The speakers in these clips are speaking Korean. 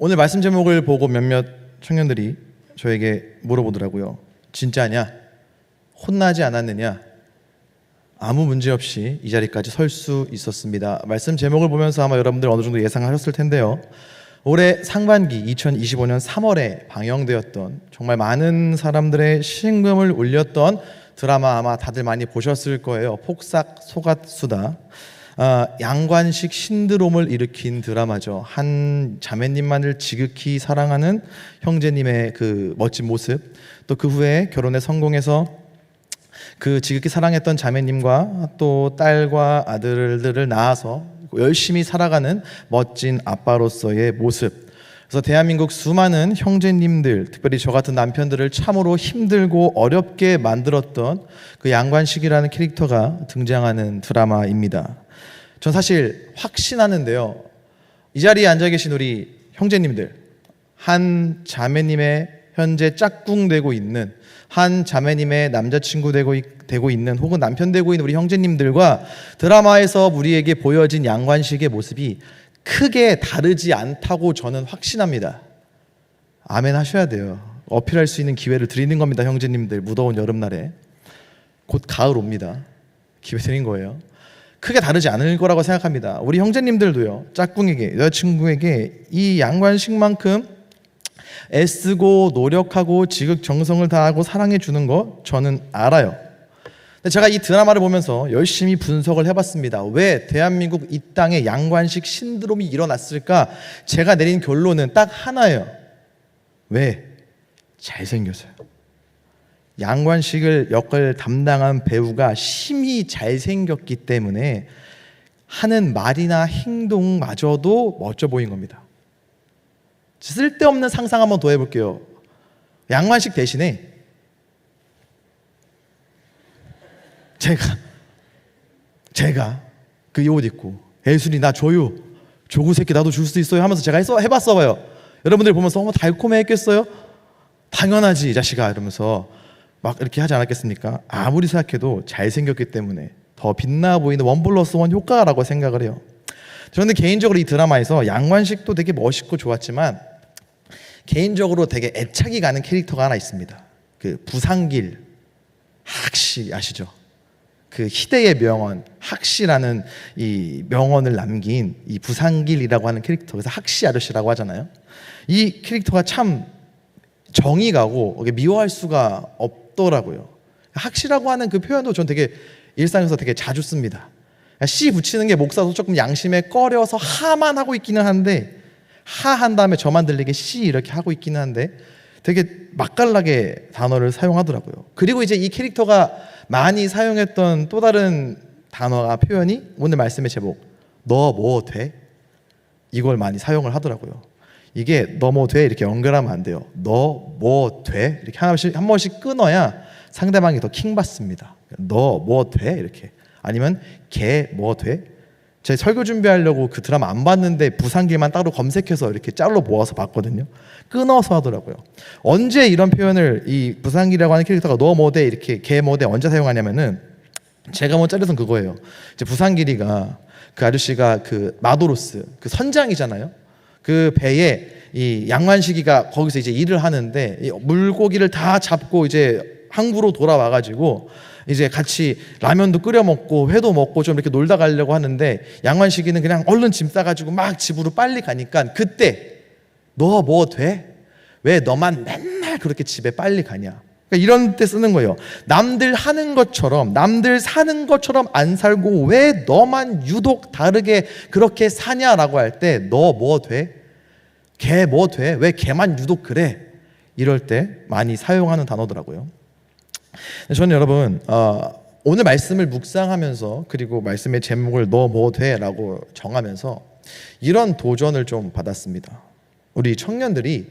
오늘 말씀 제목을 보고 몇몇 청년들이 저에게 물어보더라고요. 진짜냐? 혼나지 않았느냐? 아무 문제 없이 이 자리까지 설 수 있었습니다. 말씀 제목을 보면서 아마 여러분들 어느 정도 예상하셨을 텐데요. 올해 상반기 2025년 3월에 방영되었던 정말 많은 사람들의 심금을 울렸던 드라마 아마 다들 많이 보셨을 거예요. 폭삭 속았수다. 양관식 신드롬을 일으킨 드라마죠. 한 자매님만을 지극히 사랑하는 형제님의 그 멋진 모습, 또 그 후에 결혼에 성공해서 그 지극히 사랑했던 자매님과 또 딸과 아들들을 낳아서 열심히 살아가는 멋진 아빠로서의 모습. 그래서 대한민국 수많은 형제님들, 특별히 저 같은 남편들을 참으로 힘들고 어렵게 만들었던 그 양관식이라는 캐릭터가 등장하는 드라마입니다. 전 사실 확신하는데요, 이 자리에 앉아 계신 우리 형제님들, 한 자매님의 현재 짝꿍 되고 있는, 한 자매님의 남자친구 되고 있는, 혹은 남편 되고 있는 우리 형제님들과 드라마에서 우리에게 보여진 양관식의 모습이 크게 다르지 않다고 저는 확신합니다. 아멘 하셔야 돼요. 어필할 수 있는 기회를 드리는 겁니다. 형제님들, 무더운 여름날에 곧 가을 옵니다. 기회 드린 거예요. 크게 다르지 않을 거라고 생각합니다. 우리 형제님들도요, 짝꿍에게, 여자친구에게 이 양관식만큼 애쓰고 노력하고 지극정성을 다하고 사랑해 주는 거 저는 알아요. 근데 제가 이 드라마를 보면서 열심히 분석을 해봤습니다. 왜 대한민국 이 땅에 양관식 신드롬이 일어났을까? 제가 내린 결론은 딱 하나예요. 왜? 잘생겨서요. 양관식을 역을 담당한 배우가 심히 잘생겼기 때문에 하는 말이나 행동마저도 멋져 보인 겁니다. 쓸데없는 상상 한번 더 해볼게요. 양관식 대신에 제가 그 이 옷 입고 예순이 나 줘요, 조구 새끼 나도 줄 수도 있어요 하면서 제가 해봤어 봐요. 여러분들이 보면서 달콤해 했겠어요? 당연하지 이 자식아 이러면서 막 이렇게 하지 않았겠습니까? 아무리 생각해도 잘생겼기 때문에 더 빛나 보이는 1+1 효과라고 생각을 해요. 저는 개인적으로 이 드라마에서 양관식도 되게 멋있고 좋았지만 개인적으로 되게 애착이 가는 캐릭터가 하나 있습니다. 그 부상길 학시 아시죠? 그 희대의 명언 학시라는 이 명언을 남긴 이 부상길이라고 하는 캐릭터, 그래서 학시 아저씨라고 하잖아요. 이 캐릭터가 참 정이 가고 미워할 수가 없더라고요. 학시라고 하는 그 표현도 전 되게 일상에서 되게 자주 씁니다. 씨 붙이는 게 목사도 조금 양심에 꺼려서 하만 하고 있기는 한데, 하 한 다음에 저만 들리게 씨 이렇게 하고 있기는 한데 되게 맛깔나게 단어를 사용하더라고요. 그리고 이제 이 캐릭터가 많이 사용했던 또 다른 단어가, 표현이 오늘 말씀의 제목 너 뭐 돼? 이걸 많이 사용을 하더라고요. 이게 너 뭐 돼? 이렇게 연결하면 안 돼요. 너 뭐 돼? 이렇게 한 번씩 끊어야 상대방이 더 킹받습니다. 너 뭐 돼? 이렇게. 아니면 걔 뭐 돼? 제 설교 준비하려고 그 드라마 안 봤는데 부상길만 따로 검색해서 이렇게 짤로 모아서 봤거든요. 끊어서 하더라고요. 언제 이런 표현을, 이 부상길이라고 하는 캐릭터가 너 뭐 돼? 이렇게 걔 뭐 돼? 언제 사용하냐면은, 제가 뭐 짤에선 그거예요. 이제 부상길이가 그 아저씨가 그 마도로스 그 선장이잖아요. 그 배에 이 양관식이가 거기서 이제 일을 하는데 이 물고기를 다 잡고 이제 항구로 돌아와가지고 이제 같이 라면도 끓여 먹고 회도 먹고 좀 이렇게 놀다 가려고 하는데, 양관식이는 그냥 얼른 짐 싸가지고 막 집으로 빨리 가니까 그때 너 뭐 돼? 왜 너만 맨날 그렇게 집에 빨리 가냐? 그러니까 이런 때 쓰는 거예요. 남들 하는 것처럼, 남들 사는 것처럼 안 살고 왜 너만 유독 다르게 그렇게 사냐라고 할 때 너 뭐 돼? 걔 뭐 돼? 왜 걔만 유독 그래? 이럴 때 많이 사용하는 단어더라고요. 저는 여러분 오늘 말씀을 묵상하면서, 그리고 말씀의 제목을 너 뭐 돼? 라고 정하면서 이런 도전을 좀 받았습니다. 우리 청년들이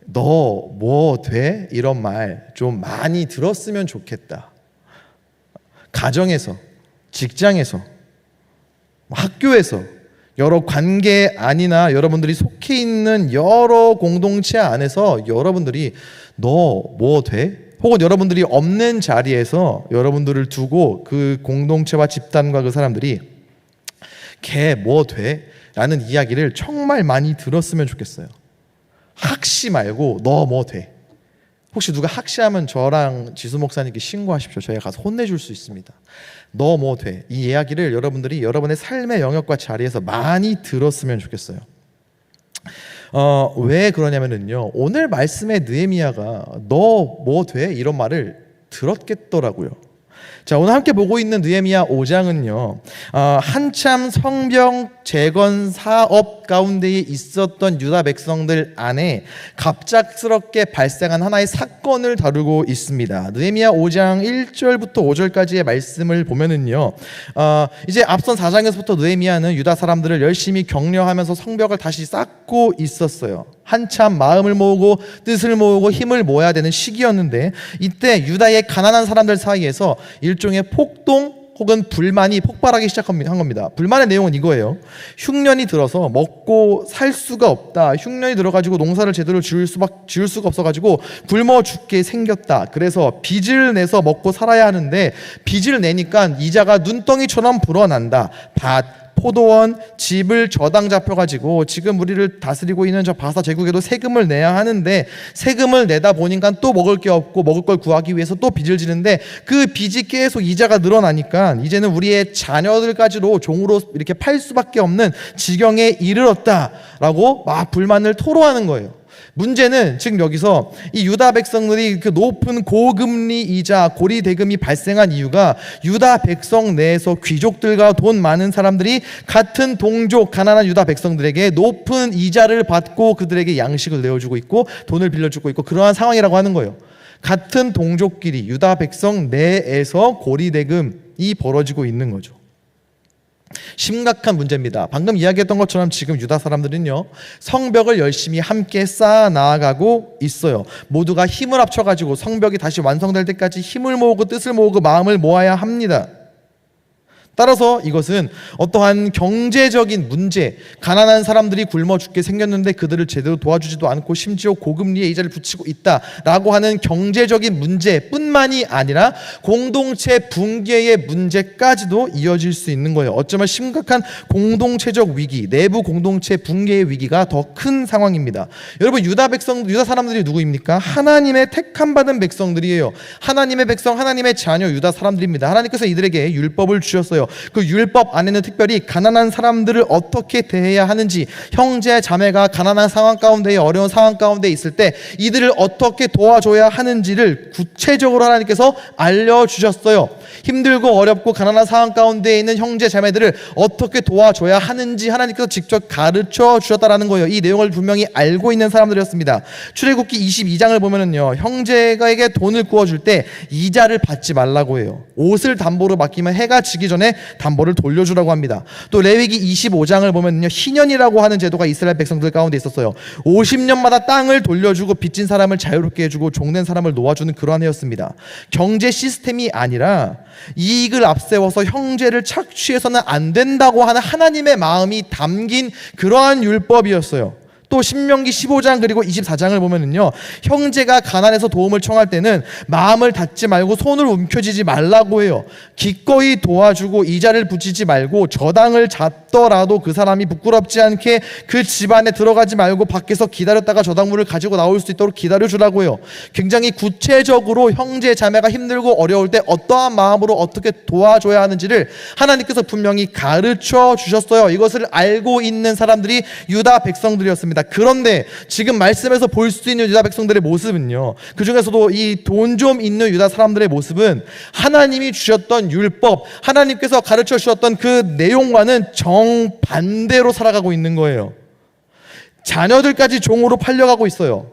너 뭐 돼? 이런 말 좀 많이 들었으면 좋겠다. 가정에서, 직장에서, 학교에서, 여러 관계 안이나 여러분들이 속해 있는 여러 공동체 안에서 여러분들이 너 뭐 돼? 혹은 여러분들이 없는 자리에서 여러분들을 두고 그 공동체와 집단과 그 사람들이 걔 뭐 돼? 라는 이야기를 정말 많이 들었으면 좋겠어요. 학시 말고 너 뭐 돼? 혹시 누가 학시하면 저랑 지수 목사님께 신고하십시오. 저희가 가서 혼내줄 수 있습니다. 너 뭐 돼? 이 이야기를 여러분들이 여러분의 삶의 영역과 자리에서 많이 들었으면 좋겠어요. 왜 그러냐면요, 오늘 말씀의 느헤미야가 너 뭐 돼? 이런 말을 들었겠더라고요. 자, 오늘 함께 보고 있는 느헤미야 5장은요, 한참 성벽 재건 사업 가운데에 있었던 유다 백성들 안에 갑작스럽게 발생한 하나의 사건을 다루고 있습니다. 느헤미야 5장 1절부터 5절까지의 말씀을 보면은요, 이제 앞선 4장에서부터 느헤미야는 유다 사람들을 열심히 격려하면서 성벽을 다시 쌓고 있었어요. 한참 마음을 모으고 뜻을 모으고 힘을 모아야 되는 시기였는데, 이때 유다의 가난한 사람들 사이에서 일종의 폭동 혹은 불만이 폭발하기 시작한 겁니다. 불만의 내용은 이거예요. 흉년이 들어서 먹고 살 수가 없다. 흉년이 들어가지고 농사를 제대로 지을 수가 없어가지고 굶어 죽게 생겼다. 그래서 빚을 내서 먹고 살아야 하는데 빚을 내니까 이자가 눈덩이처럼 불어난다. 밭, 포도원, 집을 저당 잡혀가지고 지금 우리를 다스리고 있는 저 바사 제국에도 세금을 내야 하는데, 세금을 내다 보니까 또 먹을 게 없고 먹을 걸 구하기 위해서 또 빚을 지는데 그 빚이 계속 이자가 늘어나니까 이제는 우리의 자녀들까지도 종으로 이렇게 팔 수밖에 없는 지경에 이르렀다라고 막 불만을 토로하는 거예요. 문제는 지금 여기서 이 유다 백성들이 그 높은 고금리 이자 고리 대금이 발생한 이유가, 유다 백성 내에서 귀족들과 돈 많은 사람들이 같은 동족 가난한 유다 백성들에게 높은 이자를 받고 그들에게 양식을 내어주고 있고 돈을 빌려주고 있고 그러한 상황이라고 하는 거예요. 같은 동족끼리 유다 백성 내에서 고리 대금이 벌어지고 있는 거죠. 심각한 문제입니다. 방금 이야기했던 것처럼 지금 유다 사람들은요, 성벽을 열심히 함께 쌓아 나아가고 있어요. 모두가 힘을 합쳐가지고 성벽이 다시 완성될 때까지 힘을 모으고 뜻을 모으고 마음을 모아야 합니다. 따라서 이것은 어떠한 경제적인 문제, 가난한 사람들이 굶어 죽게 생겼는데 그들을 제대로 도와주지도 않고 심지어 고금리에 이자를 붙이고 있다라고 하는 경제적인 문제뿐만이 아니라 공동체 붕괴의 문제까지도 이어질 수 있는 거예요. 어쩌면 심각한 공동체적 위기, 내부 공동체 붕괴의 위기가 더 큰 상황입니다. 여러분, 유다 사람들이 누구입니까? 하나님의 택함 받은 백성들이에요. 하나님의 백성, 하나님의 자녀 유다 사람들입니다. 하나님께서 이들에게 율법을 주셨어요. 그 율법 안에는 특별히 가난한 사람들을 어떻게 대해야 하는지, 형제 자매가 가난한 상황 가운데, 어려운 상황 가운데 있을 때 이들을 어떻게 도와줘야 하는지를 구체적으로 하나님께서 알려주셨어요. 힘들고 어렵고 가난한 상황 가운데 있는 형제 자매들을 어떻게 도와줘야 하는지 하나님께서 직접 가르쳐 주셨다라는 거예요. 이 내용을 분명히 알고 있는 사람들이었습니다. 출애굽기 22장을 보면은요, 형제에게 돈을 구워줄 때 이자를 받지 말라고 해요. 옷을 담보로 맡기면 해가 지기 전에 담보를 돌려주라고 합니다. 또 레위기 25장을 보면요, 희년이라고 하는 제도가 이스라엘 백성들 가운데 있었어요. 50년마다 땅을 돌려주고 빚진 사람을 자유롭게 해주고 종된 사람을 놓아주는 그러한 해였습니다. 경제 시스템이 아니라 이익을 앞세워서 형제를 착취해서는 안 된다고 하는 하나님의 마음이 담긴 그러한 율법이었어요. 또 신명기 15장 그리고 24장을 보면은요, 형제가 가난해서 도움을 청할 때는 마음을 닫지 말고 손을 움켜쥐지 말라고 해요. 기꺼이 도와주고 이자를 붙이지 말고 저당을 잡더라도 그 사람이 부끄럽지 않게 그 집안에 들어가지 말고 밖에서 기다렸다가 저당물을 가지고 나올 수 있도록 기다려주라고 해요. 굉장히 구체적으로 형제 자매가 힘들고 어려울 때 어떠한 마음으로 어떻게 도와줘야 하는지를 하나님께서 분명히 가르쳐 주셨어요. 이것을 알고 있는 사람들이 유다 백성들이었습니다. 그런데 지금 말씀에서 볼 수 있는 유다 백성들의 모습은요, 그 중에서도 이 돈 좀 있는 유다 사람들의 모습은 하나님이 주셨던 율법, 하나님께서 가르쳐 주셨던 그 내용과는 정반대로 살아가고 있는 거예요. 자녀들까지 종으로 팔려가고 있어요.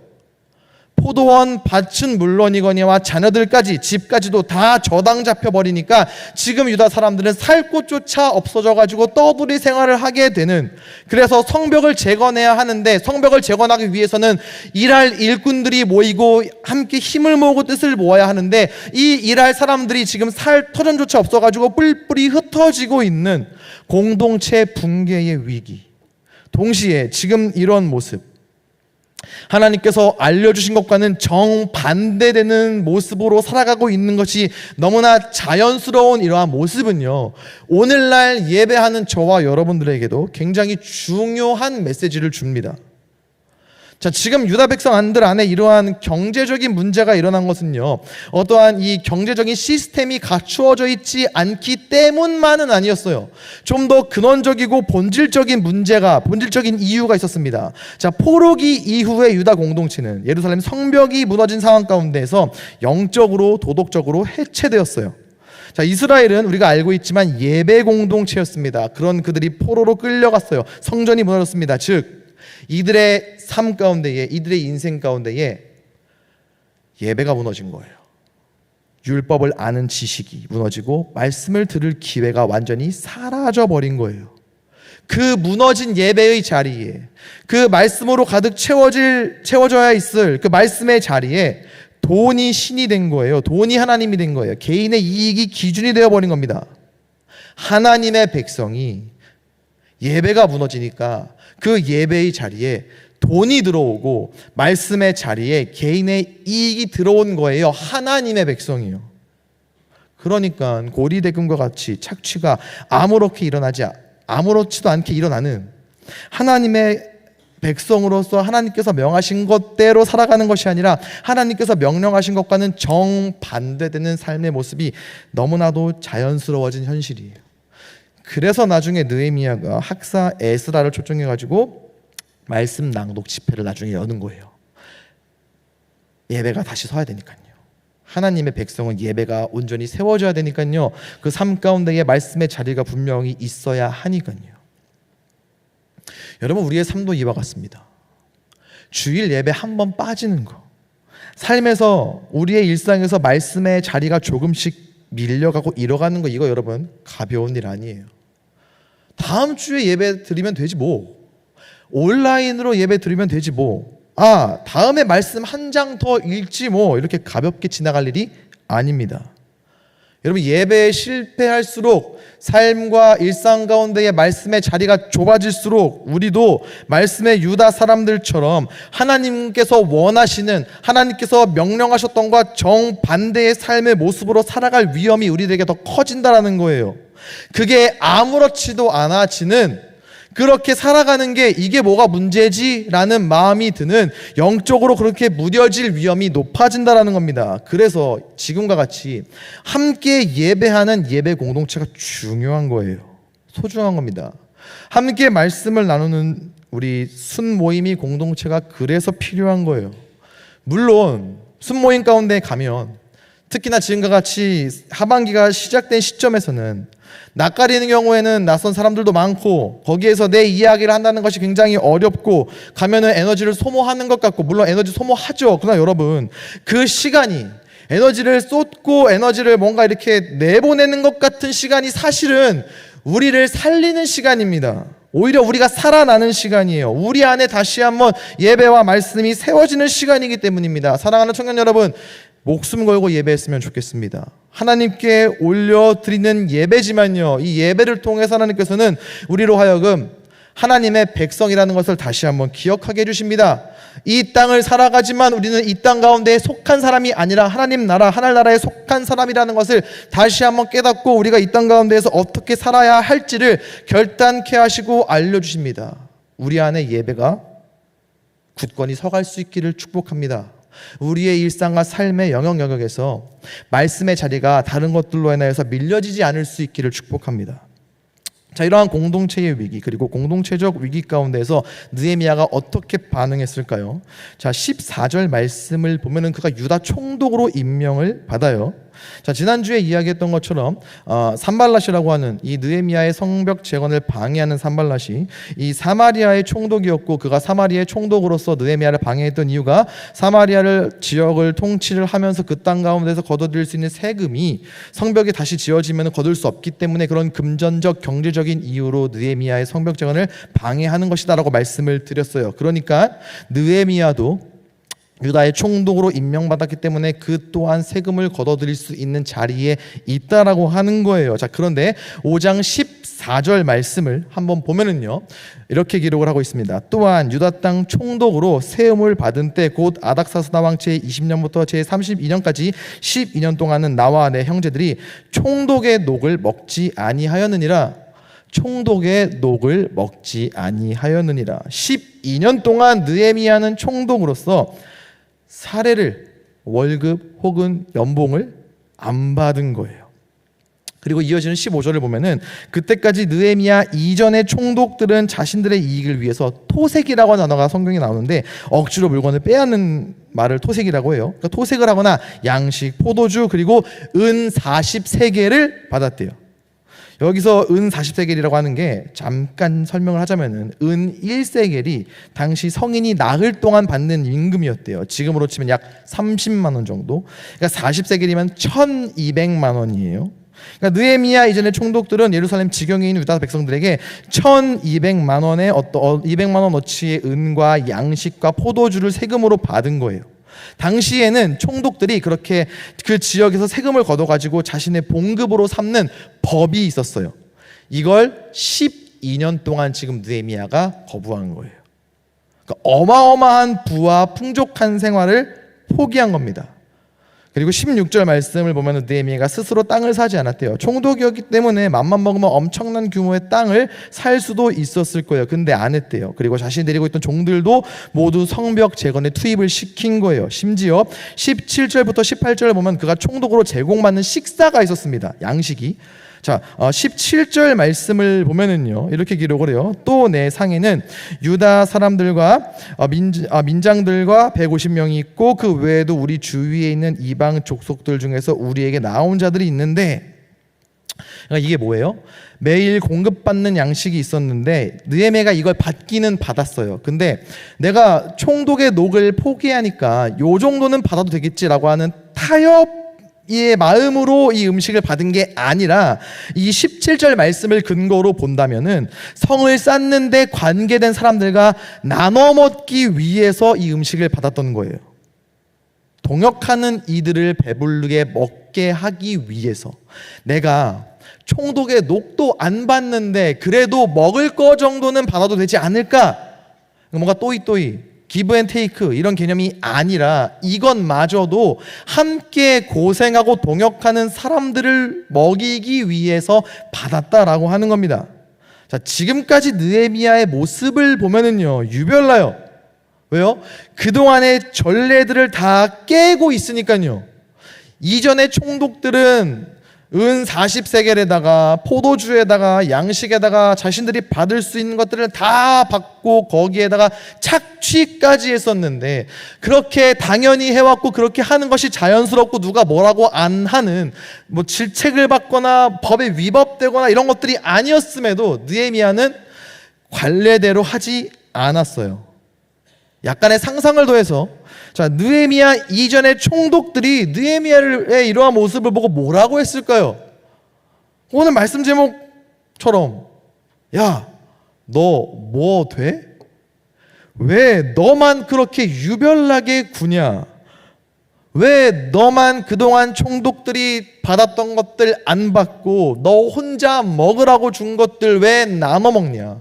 포도원 밭은 물론이거니와 자녀들까지, 집까지도 다 저당 잡혀버리니까 지금 유다 사람들은 살 곳조차 없어져가지고 떠돌이 생활을 하게 되는, 그래서 성벽을 재건해야 하는데 성벽을 재건하기 위해서는 일할 일꾼들이 모이고 함께 힘을 모으고 뜻을 모아야 하는데 이 일할 사람들이 지금 살 터전조차 없어가지고 뿔뿔이 흩어지고 있는 공동체 붕괴의 위기. 동시에 지금 이런 모습, 하나님께서 알려주신 것과는 정반대되는 모습으로 살아가고 있는 것이 너무나 자연스러운 이러한 모습은요, 오늘날 예배하는 저와 여러분들에게도 굉장히 중요한 메시지를 줍니다. 자, 지금 유다 백성들 안에 이러한 경제적인 문제가 일어난 것은요, 어떠한 이 경제적인 시스템이 갖추어져 있지 않기 때문만은 아니었어요. 좀 더 근원적이고 본질적인 이유가 있었습니다. 자, 포로기 이후의 유다 공동체는 예루살렘 성벽이 무너진 상황 가운데에서 영적으로 도덕적으로 해체되었어요. 자, 이스라엘은 우리가 알고 있지만 예배 공동체였습니다. 그런 그들이 포로로 끌려갔어요. 성전이 무너졌습니다. 즉 이들의 삶 가운데에, 이들의 인생 가운데에 예배가 무너진 거예요. 율법을 아는 지식이 무너지고 말씀을 들을 기회가 완전히 사라져버린 거예요. 그 무너진 예배의 자리에, 그 말씀으로 가득 채워져야 있을 그 말씀의 자리에 돈이 신이 된 거예요. 돈이 하나님이 된 거예요. 개인의 이익이 기준이 되어버린 겁니다. 하나님의 백성이 예배가 무너지니까 그 예배의 자리에 돈이 들어오고 말씀의 자리에 개인의 이익이 들어온 거예요. 하나님의 백성이요. 그러니까 고리대금과 같이 착취가 아무렇지도 않게 일어나는 하나님의 백성으로서 하나님께서 명하신 것대로 살아가는 것이 아니라 하나님께서 명령하신 것과는 정반대되는 삶의 모습이 너무나도 자연스러워진 현실이에요. 그래서 나중에 느헤미야가 학사 에스라를 초청해가지고 말씀 낭독 집회를 나중에 여는 거예요. 예배가 다시 서야 되니까요. 하나님의 백성은 예배가 온전히 세워져야 되니까요. 그 삶 가운데에 말씀의 자리가 분명히 있어야 하니까요. 여러분, 우리의 삶도 이와 같습니다. 주일 예배 한 번 빠지는 거, 삶에서 우리의 일상에서 말씀의 자리가 조금씩 밀려가고 잃어가는 거, 이거 여러분 가벼운 일 아니에요. 다음 주에 예배 드리면 되지 뭐. 온라인으로 예배 드리면 되지 뭐. 다음에 말씀 한 장 더 읽지 뭐. 이렇게 가볍게 지나갈 일이 아닙니다. 여러분, 예배에 실패할수록 삶과 일상 가운데의 말씀의 자리가 좁아질수록 우리도 말씀의 유다 사람들처럼 하나님께서 원하시는, 하나님께서 명령하셨던 것과 정반대의 삶의 모습으로 살아갈 위험이 우리들에게 더 커진다라는 거예요. 그게 아무렇지도 않아지는, 그렇게 살아가는 게 이게 뭐가 문제지? 라는 마음이 드는, 영적으로 그렇게 무뎌질 위험이 높아진다라는 겁니다. 그래서 지금과 같이 함께 예배하는 예배 공동체가 중요한 거예요. 소중한 겁니다. 함께 말씀을 나누는 우리 순모임이 공동체가 그래서 필요한 거예요. 물론 순모임 가운데 가면, 특히나 지금과 같이 하반기가 시작된 시점에서는 낯가리는 경우에는 낯선 사람들도 많고 거기에서 내 이야기를 한다는 것이 굉장히 어렵고 가면은 에너지를 소모하는 것 같고, 물론 에너지 소모하죠. 그러나 여러분, 그 시간이 에너지를 쏟고 에너지를 뭔가 이렇게 내보내는 것 같은 시간이 사실은 우리를 살리는 시간입니다. 오히려 우리가 살아나는 시간이에요. 우리 안에 다시 한번 예배와 말씀이 세워지는 시간이기 때문입니다. 사랑하는 청년 여러분, 목숨 걸고 예배했으면 좋겠습니다. 하나님께 올려드리는 예배지만요, 이 예배를 통해서 하나님께서는 우리로 하여금 하나님의 백성이라는 것을 다시 한번 기억하게 해주십니다. 이 땅을 살아가지만 우리는 이 땅 가운데 속한 사람이 아니라 하나님 나라, 하늘나라에 속한 사람이라는 것을 다시 한번 깨닫고 우리가 이 땅 가운데에서 어떻게 살아야 할지를 결단케 하시고 알려주십니다. 우리 안에 예배가 굳건히 서갈 수 있기를 축복합니다. 우리의 일상과 삶의 영역에서 말씀의 자리가 다른 것들로 인하여서 밀려지지 않을 수 있기를 축복합니다. 자, 이러한 공동체의 위기, 그리고 공동체적 위기 가운데서 느헤미야가 어떻게 반응했을까요? 자, 14절 말씀을 보면은 그가 유다 총독으로 임명을 받아요. 자, 지난주에 이야기했던 것처럼 산발랏이라고 하는 이 느헤미야의 성벽 재건을 방해하는 산발랏이 이 사마리아의 총독이었고, 그가 사마리아의 총독으로서 느헤미야를 방해했던 이유가 사마리아를 지역을 통치를 하면서 그 땅 가운데서 거둬들일 수 있는 세금이 성벽이 다시 지어지면 거둘 수 없기 때문에 그런 금전적 경제적인 이유로 느헤미야의 성벽 재건을 방해하는 것이다라고 말씀을 드렸어요. 그러니까 느헤미야도 유다의 총독으로 임명받았기 때문에 그 또한 세금을 걷어들일 수 있는 자리에 있다라고 하는 거예요. 자, 그런데 5장 14절 말씀을 한번 보면은요, 이렇게 기록을 하고 있습니다. 또한 유다 땅 총독으로 세움을 받은 때 곧 아닥사스다 왕 제 20년부터 제 32년까지 12년 동안은 나와 내 형제들이 총독의 녹을 먹지 아니하였느니라. 총독의 녹을 먹지 아니하였느니라. 12년 동안 느헤미야는 총독으로서 사례를, 월급 혹은 연봉을 안 받은 거예요. 그리고 이어지는 15절을 보면은 그때까지 느헤미야 이전의 총독들은 자신들의 이익을 위해서 토색이라고 하는 단어가 성경에 나오는데 억지로 물건을 빼앗는 말을 토색이라고 해요. 그러니까 토색을 하거나 양식, 포도주 그리고 은 40세겔을 받았대요. 여기서 은 40세겔이라고 하는 게 잠깐 설명을 하자면은 은 1세겔이 당시 성인이 나흘 동안 받는 임금이었대요. 지금으로 치면 약 30만 원 정도. 그러니까 40세겔이면 1200만 원이에요. 그러니까 느헤미야 이전의 총독들은 예루살렘 지경에 있는 유다 백성들에게 1200만 원의 200만 원어치의 은과 양식과 포도주를 세금으로 받은 거예요. 당시에는 총독들이 그렇게 그 지역에서 세금을 걷어가지고 자신의 봉급으로 삼는 법이 있었어요. 이걸 12년 동안 지금 느헤미야가 거부한 거예요. 그러니까 어마어마한 부와 풍족한 생활을 포기한 겁니다. 그리고 16절 말씀을 보면 느헤미야가 스스로 땅을 사지 않았대요. 총독이었기 때문에 맘만 먹으면 엄청난 규모의 땅을 살 수도 있었을 거예요. 근데 안 했대요. 그리고 자신이 데리고 있던 종들도 모두 성벽 재건에 투입을 시킨 거예요. 심지어 17절부터 18절을 보면 그가 총독으로 제공받는 식사가 있었습니다. 양식이. 자, 17절 말씀을 보면은요, 이렇게 기록을 해요. 또 내 상에는 유다 사람들과 민장들과 150명이 있고 그 외에도 우리 주위에 있는 이방 족속들 중에서 우리에게 나온 자들이 있는데, 그러니까 이게 뭐예요? 매일 공급받는 양식이 있었는데 느헤미야가 이걸 받기는 받았어요. 근데 내가 총독의 녹을 포기하니까 요 정도는 받아도 되겠지라고 하는 타협 의 마음으로 이 음식을 받은 게 아니라 이 17절 말씀을 근거로 본다면은 성을 쌓는데 관계된 사람들과 나눠 먹기 위해서 이 음식을 받았던 거예요. 동역하는 이들을 배부르게 먹게 하기 위해서. 내가 총독의 녹도 안 받는데 그래도 먹을 거 정도는 받아도 되지 않을까? 뭔가 또이또이 기브 앤 테이크 이런 개념이 아니라 이것마저도 함께 고생하고 동역하는 사람들을 먹이기 위해서 받았다라고 하는 겁니다. 자, 지금까지 느헤미야의 모습을 보면은요, 유별나요. 왜요? 그동안의 전례들을 다 깨고 있으니까요. 이전의 총독들은 은 40세겔에다가 포도주에다가 양식에다가 자신들이 받을 수 있는 것들을 다 받고 거기에다가 착취까지 했었는데, 그렇게 당연히 해왔고 그렇게 하는 것이 자연스럽고 누가 뭐라고 안 하는, 뭐 질책을 받거나 법에 위법되거나 이런 것들이 아니었음에도 느헤미야는 관례대로 하지 않았어요. 약간의 상상을 더해서, 자, 느헤미야 이전의 총독들이 느헤미야의 이러한 모습을 보고 뭐라고 했을까요? 오늘 말씀 제목처럼, 야, 너 뭐 돼? 왜 너만 그렇게 유별나게 구냐? 왜 너만 그동안 총독들이 받았던 것들 안 받고 너 혼자 먹으라고 준 것들 왜 나눠 먹냐?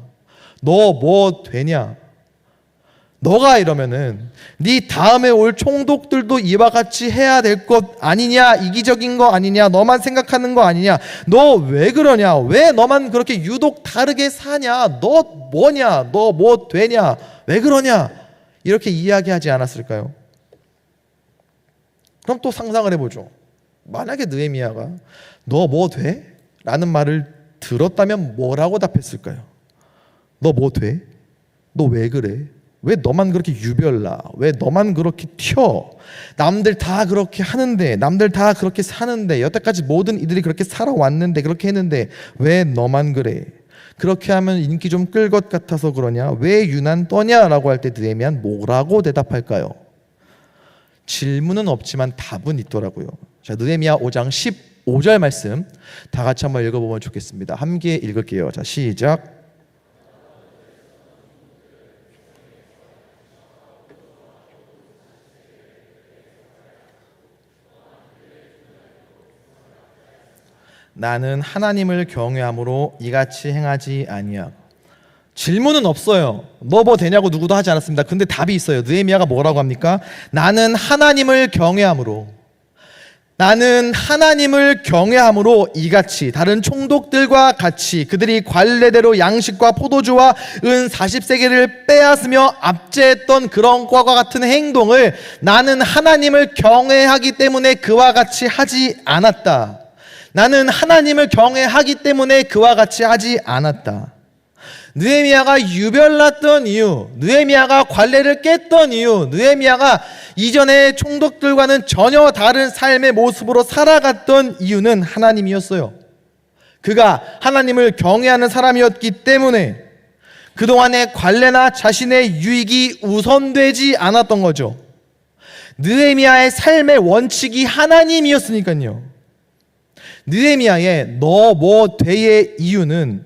너 뭐 되냐? 너가 이러면은 네 다음에 올 총독들도 이와 같이 해야 될 것 아니냐? 이기적인 거 아니냐? 너만 생각하는 거 아니냐? 너 왜 그러냐? 왜 너만 그렇게 유독 다르게 사냐? 너 뭐냐? 너 뭐 되냐? 왜 그러냐? 이렇게 이야기하지 않았을까요? 그럼 또 상상을 해보죠. 만약에 느헤미야가 너 뭐 돼? 라는 말을 들었다면 뭐라고 답했을까요? 너 뭐 돼? 너 왜 그래? 왜 너만 그렇게 유별나? 왜 너만 그렇게 튀어? 남들 다 그렇게 하는데, 남들 다 그렇게 사는데, 여태까지 모든 이들이 그렇게 살아왔는데, 그렇게 했는데 왜 너만 그래? 그렇게 하면 인기 좀 끌 것 같아서 그러냐? 왜 유난 떠냐? 라고 할 때 느헤미야는 뭐라고 대답할까요? 질문은 없지만 답은 있더라고요. 자, 느헤미야 5장 15절 말씀 다 같이 한번 읽어보면 좋겠습니다. 함께 읽을게요. 자, 시작. 나는 하나님을 경외함으로 이같이 행하지 아니하고. 질문은 없어요. 너 뭐 되냐고 누구도 하지 않았습니다. 근데 답이 있어요. 느헤미야가 뭐라고 합니까? 나는 하나님을 경외함으로, 나는 하나님을 경외함으로 이같이, 다른 총독들과 같이 그들이 관례대로 양식과 포도주와 은 40세겔을 빼앗으며 압제했던 그런 것과 같은 행동을 나는 하나님을 경외하기 때문에 그와 같이 하지 않았다. 나는 하나님을 경외하기 때문에 그와 같이 하지 않았다. 느헤미야가 유별났던 이유, 느헤미야가 관례를 깼던 이유, 느헤미야가 이전의 총독들과는 전혀 다른 삶의 모습으로 살아갔던 이유는 하나님이었어요. 그가 하나님을 경외하는 사람이었기 때문에 그동안의 관례나 자신의 유익이 우선되지 않았던 거죠. 느헤미야의 삶의 원칙이 하나님이었으니까요. 느헤미야의 너 뭐 돼의 이유는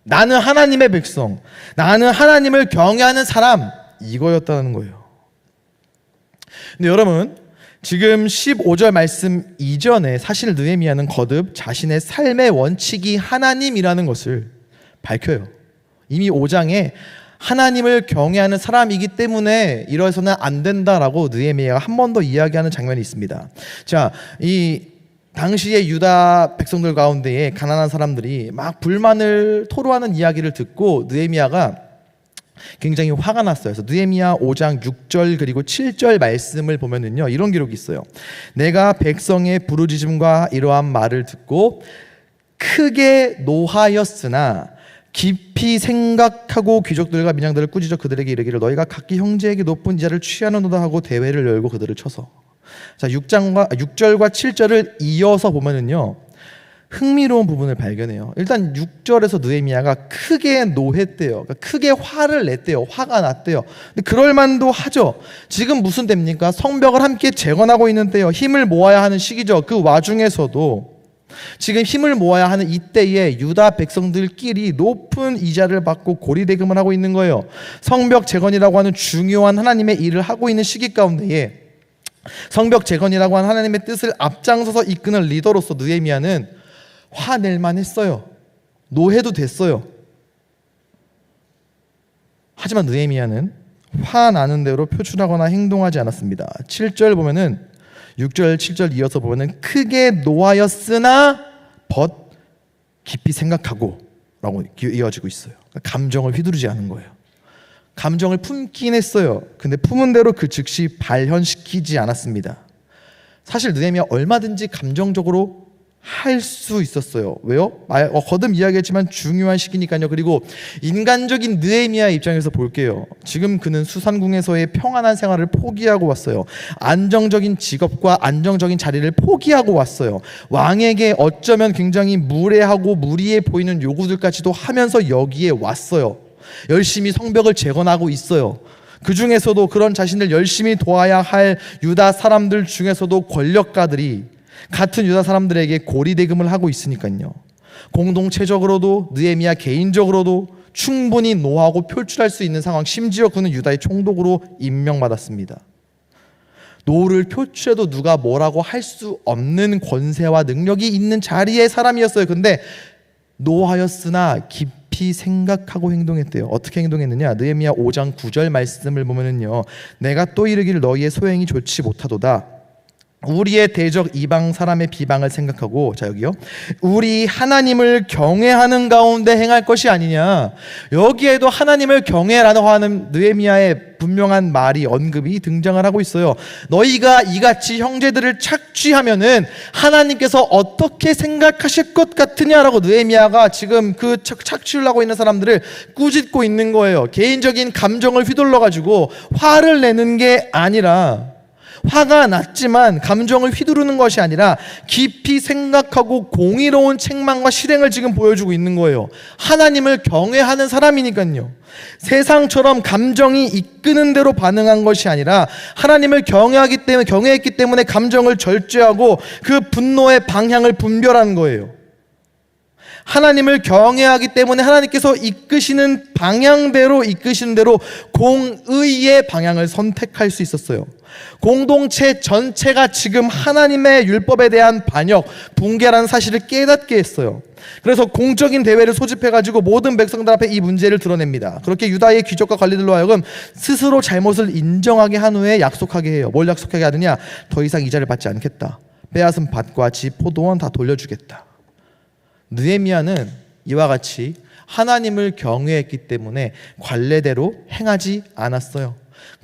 나는 하나님의 백성, 나는 하나님을 경외하는 사람, 이거였다는 거예요. 근데 여러분, 지금 15절 말씀 이전에 사실 느헤미야는 거듭 자신의 삶의 원칙이 하나님이라는 것을 밝혀요. 이미 5장에 하나님을 경외하는 사람이기 때문에 이러해서는 안 된다라고 느헤미야가 한 번 더 이야기하는 장면이 있습니다. 자, 이 당시의 유다 백성들 가운데에 가난한 사람들이 막 불만을 토로하는 이야기를 듣고 느헤미야가 굉장히 화가 났어요. 그래서 느헤미야 5장 6절 그리고 7절 말씀을 보면은요, 이런 기록이 있어요. 내가 백성의 부르짖음과 이러한 말을 듣고 크게 노하였으나 깊이 생각하고 귀족들과 민장들을 꾸짖어 그들에게 이르기를 너희가 각기 형제에게 높은 이자를 취하는도다 하고 대회를 열고 그들을 쳐서. 자, 6절과 7절을 이어서 보면은요, 흥미로운 부분을 발견해요. 일단 6절에서 느헤미야가 크게 노했대요. 그러니까 크게 화를 냈대요. 화가 났대요. 근데 그럴 만도 하죠. 지금 무슨 때입니까? 성벽을 함께 재건하고 있는 때요. 힘을 모아야 하는 시기죠. 그 와중에서도 지금 힘을 모아야 하는 이때에 유다 백성들끼리 높은 이자를 받고 고리대금을 하고 있는 거예요. 성벽 재건이라고 하는 중요한 하나님의 일을 하고 있는 시기 가운데에 성벽 재건이라고 하는 하나님의 뜻을 앞장서서 이끄는 리더로서 느헤미야는 화낼만 했어요. 노해도 됐어요. 하지만 느헤미야는 화나는 대로 표출하거나 행동하지 않았습니다. 7절 보면은 6절 7절 이어서 보면은 크게 노하였으나 벗 깊이 생각하고 라고 이어지고 있어요. 감정을 휘두르지 않은 거예요. 감정을 품긴 했어요. 근데 품은 대로 그 즉시 발현시키지 않았습니다. 사실 느헤미야 얼마든지 감정적으로 할 수 있었어요. 왜요? 거듭 이야기했지만 중요한 시기니까요. 그리고 인간적인 느헤미야 입장에서 볼게요. 지금 그는 수산궁에서의 평안한 생활을 포기하고 왔어요. 안정적인 직업과 안정적인 자리를 포기하고 왔어요. 왕에게 어쩌면 굉장히 무례하고 무리해 보이는 요구들까지도 하면서 여기에 왔어요. 열심히 성벽을 재건하고 있어요. 그 중에서도 그런 자신을 열심히 도와야 할 유다 사람들 중에서도 권력가들이 같은 유다 사람들에게 고리대금을 하고 있으니까요. 공동체적으로도 느헤미야 개인적으로도 충분히 노하고 표출할 수 있는 상황, 심지어 그는 유다의 총독으로 임명받았습니다. 노를 표출해도 누가 뭐라고 할 수 없는 권세와 능력이 있는 자리의 사람이었어요. 근데 노하였으나 깊이 생각하고 행동했대요. 어떻게 행동했느냐? 느헤미야 5장 9절 말씀을 보면은요, 내가 또 이르기를 너희의 소행이 좋지 못하도다. 우리의 대적 이방 사람의 비방을 생각하고, 자 여기요, 우리 하나님을 경외하는 가운데 행할 것이 아니냐. 여기에도 하나님을 경외라고 하는 느헤미야의 분명한 말이 언급이 등장을 하고 있어요. 너희가 이같이 형제들을 착취하면은 하나님께서 어떻게 생각하실 것 같으냐라고 느헤미야가 지금 그 착취를 하고 있는 사람들을 꾸짖고 있는 거예요. 개인적인 감정을 휘둘러 가지고 화를 내는 게 아니라, 화가 났지만 감정을 휘두르는 것이 아니라 깊이 생각하고 공의로운 책망과 실행을 지금 보여주고 있는 거예요. 하나님을 경외하는 사람이니까요. 세상처럼 감정이 이끄는 대로 반응한 것이 아니라 하나님을 경외했기 때문에 감정을 절제하고 그 분노의 방향을 분별한 거예요. 하나님을 경외하기 때문에 하나님께서 이끄시는 방향대로 이끄시는 대로 공의의 방향을 선택할 수 있었어요. 공동체 전체가 지금 하나님의 율법에 대한 반역, 붕괴라는 사실을 깨닫게 했어요. 그래서 공적인 대회를 소집해가지고 모든 백성들 앞에 이 문제를 드러냅니다. 그렇게 유다의 귀족과 관리들로 하여금 스스로 잘못을 인정하게 한 후에 약속하게 해요. 뭘 약속하게 하느냐? 더 이상 이자를 받지 않겠다. 빼앗은 밭과 집, 포도원 다 돌려주겠다. 느헤미야는 이와 같이 하나님을 경외했기 때문에 관례대로 행하지 않았어요.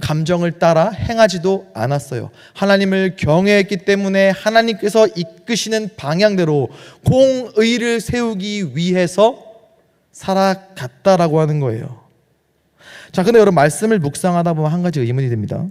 감정을 따라 행하지도 않았어요. 하나님을 경외했기 때문에 하나님께서 이끄시는 방향대로 공의를 세우기 위해서 살아갔다라고 하는 거예요. 자, 근데 여러분, 말씀을 묵상하다 보면 한 가지 의문이 됩니다.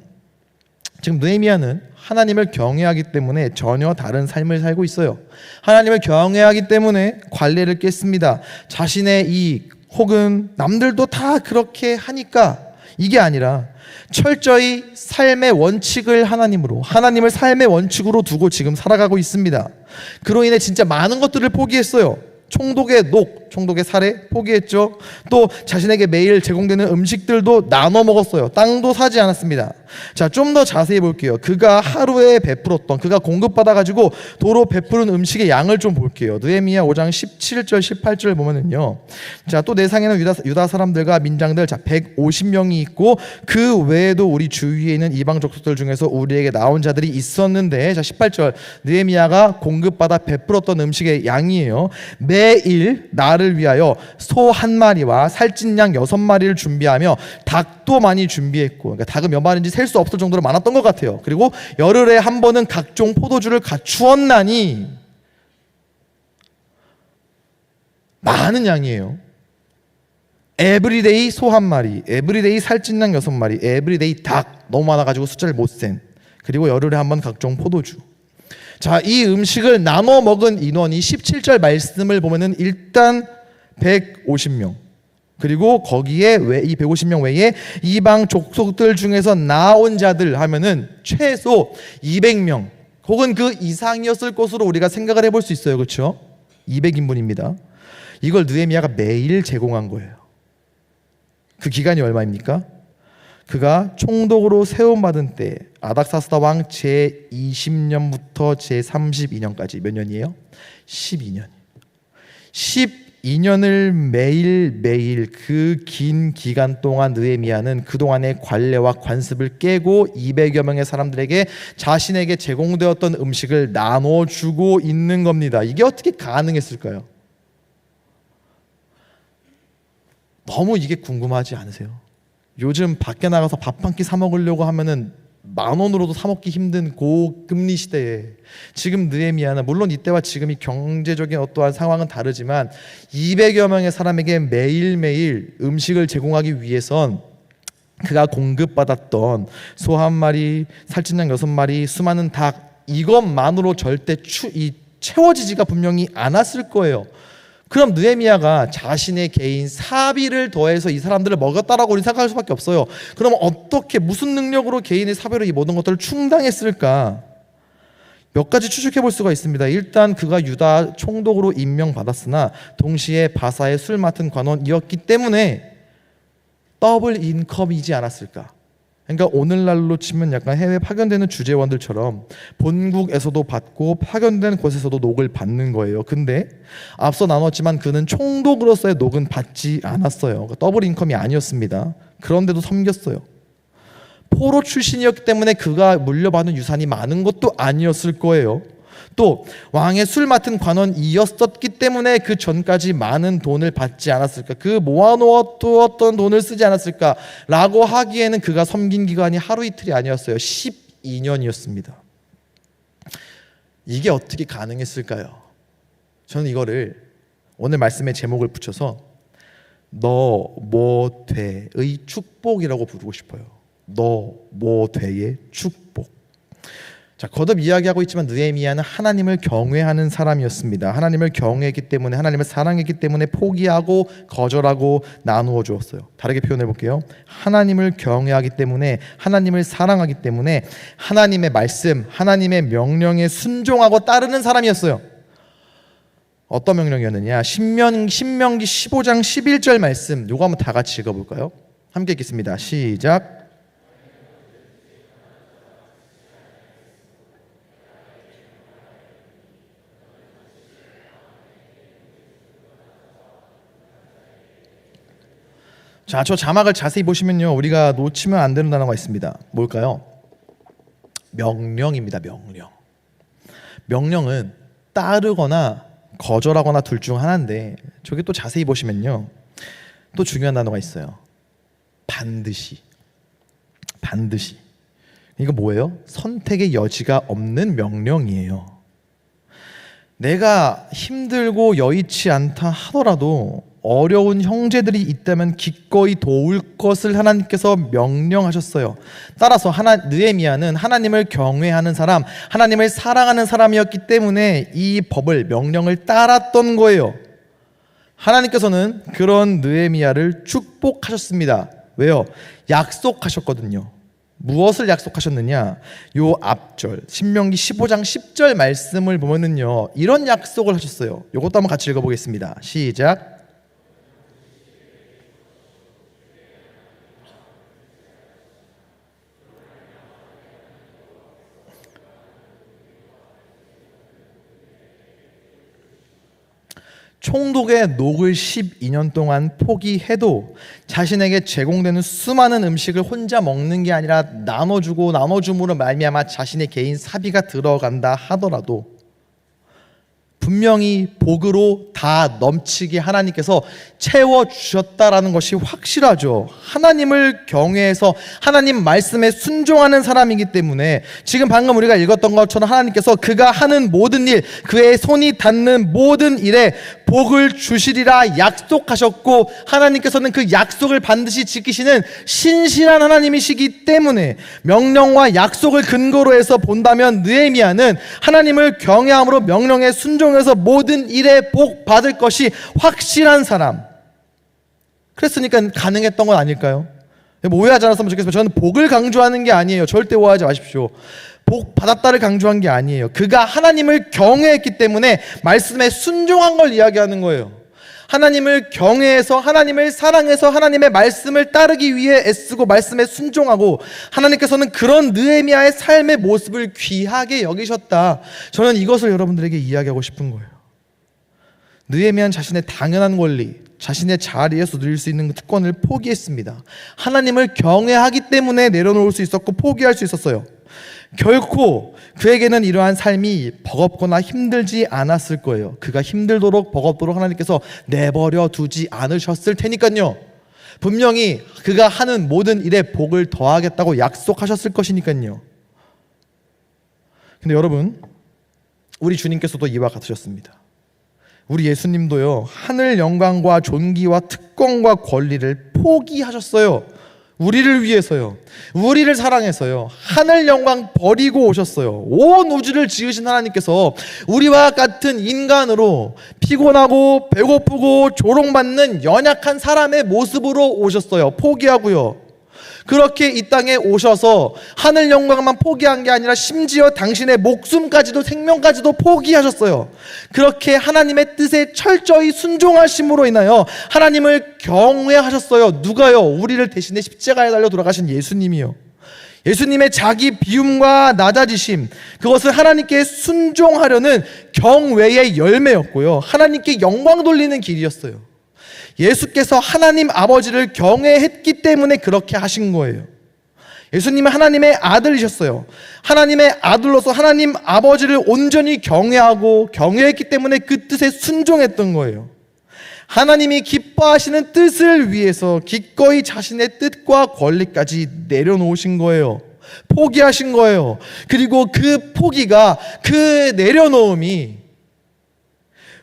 지금 느헤미야는 하나님을 경외하기 때문에 전혀 다른 삶을 살고 있어요. 하나님을 경외하기 때문에 관례를 깼습니다. 자신의 이익 혹은 남들도 다 그렇게 하니까, 이게 아니라 철저히 삶의 원칙을 하나님을 삶의 원칙으로 두고 지금 살아가고 있습니다. 그로 인해 진짜 많은 것들을 포기했어요. 총독의 총독의 살해 포기했죠. 또 자신에게 매일 제공되는 음식들도 나눠 먹었어요. 땅도 사지 않았습니다. 자, 좀 더 자세히 볼게요. 그가 하루에 베풀었던, 그가 공급받아가지고 도로 베푸는 음식의 양을 좀 볼게요. 느헤미야 5장 17절 18절 보면은요, 자, 또 내 상에는 유다 사람들과 민장들, 자, 150명이 있고 그 외에도 우리 주위에 있는 이방 족속들 중에서 우리에게 나온 자들이 있었는데, 자, 18절 느헤미야가 공급받아 베풀었던 음식의 양이에요. 매일 나를 위하여 소 한 마리와 살찐 양 6마리를 준비하며 닭도 많이 준비했고, 그러니까 닭은 몇 마리인지 셀 수 없을 정도로 많았던 것 같아요. 그리고 열흘에 한 번은 각종 포도주를 갖추었나니, 많은 양이에요. 에브리데이 소 한 마리, 에브리데이 살찐 양 6마리, 에브리데이 닭, 너무 많아가지고 숫자를 못 센, 그리고 열흘에 한 번 각종 포도주. 자, 이 음식을 나눠 먹은 인원이 17절 말씀을 보면은 일단 150명, 그리고 거기에 이 150명 외에 이방 족속들 중에서 나온 자들 하면은 최소 200명 혹은 그 이상이었을 것으로 우리가 생각을 해볼 수 있어요. 그렇죠? 200인분입니다. 이걸 느헤미야가 매일 제공한 거예요. 그 기간이 얼마입니까? 그가 총독으로 세움받은 때, 아닥사스다 왕 제20년부터 제32년까지 몇 년이에요? 12년. 12년을 매일매일 그 긴 기간 동안 느헤미야는 그동안의 관례와 관습을 깨고 200여 명의 사람들에게 자신에게 제공되었던 음식을 나눠주고 있는 겁니다. 이게 어떻게 가능했을까요? 너무 이게 궁금하지 않으세요? 요즘 밖에 나가서 밥 한 끼 사 먹으려고 하면은 10,000원으로도 사 먹기 힘든 고금리 시대에 지금 느헤미야는, 물론 이때와 지금이 경제적인 어떠한 상황은 다르지만 200여 명의 사람에게 매일매일 음식을 제공하기 위해선 그가 공급받았던 소 한 마리, 살찐 양 6마리, 수많은 닭, 이것만으로 절대 채워지지가 분명히 않았을 거예요. 그럼 느헤미야가 자신의 개인 사비를 더해서 이 사람들을 먹였다라고 우리 생각할 수밖에 없어요. 그럼 어떻게, 무슨 능력으로 개인의 사비로 이 모든 것들을 충당했을까? 몇 가지 추측해 볼 수가 있습니다. 일단 그가 유다 총독으로 임명받았으나 동시에 바사의 술 맡은 관원이었기 때문에 더블 인컴이지 않았을까? 그러니까 오늘날로 치면 약간 해외 파견되는 주재원들처럼 본국에서도 받고 파견된 곳에서도 녹을 받는 거예요. 근데 앞서 나눴지만 그는 총독으로서의 녹은 받지 않았어요. 그러니까 더블 인컴이 아니었습니다. 그런데도 섬겼어요. 포로 출신이었기 때문에 그가 물려받은 유산이 많은 것도 아니었을 거예요. 또 왕의 술 맡은 관원이었었기 때문에 그 전까지 많은 돈을 받지 않았을까, 그 모아놓았던 돈을 쓰지 않았을까라고 하기에는 그가 섬긴 기간이 하루 이틀이 아니었어요. 12년이었습니다. 이게 어떻게 가능했을까요? 저는 이거를 오늘 말씀의 제목을 붙여서 너 뭐 돼의 축복이라고 부르고 싶어요. 너 뭐 돼의 축복. 자, 거듭 이야기하고 있지만 느헤미야는 하나님을 경외하는 사람이었습니다. 하나님을 경외했기 때문에, 하나님을 사랑했기 때문에 포기하고 거절하고 나누어 주었어요. 다르게 표현해 볼게요. 하나님을 경외하기 때문에, 하나님을 사랑하기 때문에 하나님의 말씀, 하나님의 명령에 순종하고 따르는 사람이었어요. 어떤 명령이었느냐? 신명기 15장 11절 말씀, 요거 한번 다 같이 읽어볼까요? 함께 읽겠습니다. 시작. 자, 저 자막을 자세히 보시면요, 우리가 놓치면 안 되는 단어가 있습니다. 뭘까요? 명령입니다. 명령. 명령은 따르거나 거절하거나 둘 중 하나인데, 저기 또 자세히 보시면요, 또 중요한 단어가 있어요. 반드시. 반드시. 이거 뭐예요? 선택의 여지가 없는 명령이에요. 내가 힘들고 여의치 않다 하더라도 어려운 형제들이 있다면 기꺼이 도울 것을 하나님께서 명령하셨어요. 따라서 느헤미야는 하나님을 경외하는 사람, 하나님을 사랑하는 사람이었기 때문에 이 법을, 명령을 따랐던 거예요. 하나님께서는 그런 느헤미야를 축복하셨습니다. 왜요? 약속하셨거든요. 무엇을 약속하셨느냐? 요 앞절 신명기 15장 10절 말씀을 보면은요, 이런 약속을 하셨어요. 요것도 한번 같이 읽어보겠습니다. 시작. 총독의 녹을 12년 동안 포기해도 자신에게 제공되는 수많은 음식을 혼자 먹는 게 아니라 나눠주고 나눠줌으로 말미암아 자신의 개인 사비가 들어간다 하더라도 분명히 복으로 다 넘치게 하나님께서 채워주셨다라는 것이 확실하죠. 하나님을 경외해서 하나님 말씀에 순종하는 사람이기 때문에 지금 방금 우리가 읽었던 것처럼 하나님께서 그가 하는 모든 일, 그의 손이 닿는 모든 일에 복을 주시리라 약속하셨고, 하나님께서는 그 약속을 반드시 지키시는 신실한 하나님이시기 때문에 명령과 약속을 근거로 해서 본다면 느헤미야는 하나님을 경외함으로 명령에 순종해서 모든 일에 복 받을 것이 확실한 사람, 그랬으니까 가능했던 건 아닐까요? 오해하지 않았으면 좋겠습니다. 저는 복을 강조하는 게 아니에요. 절대 오해하지 마십시오. 복 받았다를 강조한 게 아니에요. 그가 하나님을 경외했기 때문에 말씀에 순종한 걸 이야기하는 거예요. 하나님을 경외해서, 하나님을 사랑해서 하나님의 말씀을 따르기 위해 애쓰고 말씀에 순종하고, 하나님께서는 그런 느헤미야의 삶의 모습을 귀하게 여기셨다. 저는 이것을 여러분들에게 이야기하고 싶은 거예요. 느헤미야는 자신의 당연한 권리, 자신의 자리에서 누릴 수 있는 특권을 포기했습니다. 하나님을 경외하기 때문에 내려놓을 수 있었고 포기할 수 있었어요. 결코 그에게는 이러한 삶이 버겁거나 힘들지 않았을 거예요. 그가 힘들도록 버겁도록 하나님께서 내버려 두지 않으셨을 테니까요. 분명히 그가 하는 모든 일에 복을 더하겠다고 약속하셨을 것이니까요. 근데 여러분, 우리 주님께서도 이와 같으셨습니다. 우리 예수님도요, 하늘 영광과 존귀와 특권과 권리를 포기하셨어요. 우리를 위해서요. 우리를 사랑해서요. 하늘 영광 버리고 오셨어요. 온 우주를 지으신 하나님께서 우리와 같은 인간으로 피곤하고 배고프고 조롱받는 연약한 사람의 모습으로 오셨어요. 포기하고요. 그렇게 이 땅에 오셔서 하늘 영광만 포기한 게 아니라 심지어 당신의 목숨까지도, 생명까지도 포기하셨어요. 그렇게 하나님의 뜻에 철저히 순종하심으로 인하여 하나님을 경외하셨어요. 누가요? 우리를 대신해 십자가에 달려 돌아가신 예수님이요. 예수님의 자기 비움과 낮아지심, 그것은 하나님께 순종하려는 경외의 열매였고요, 하나님께 영광 돌리는 길이었어요. 예수께서 하나님 아버지를 경외했기 때문에 그렇게 하신 거예요. 예수님은 하나님의 아들이셨어요. 하나님의 아들로서 하나님 아버지를 온전히 경외하고 경외했기 때문에 그 뜻에 순종했던 거예요. 하나님이 기뻐하시는 뜻을 위해서 기꺼이 자신의 뜻과 권리까지 내려놓으신 거예요. 포기하신 거예요. 그리고 그 포기가, 그 내려놓음이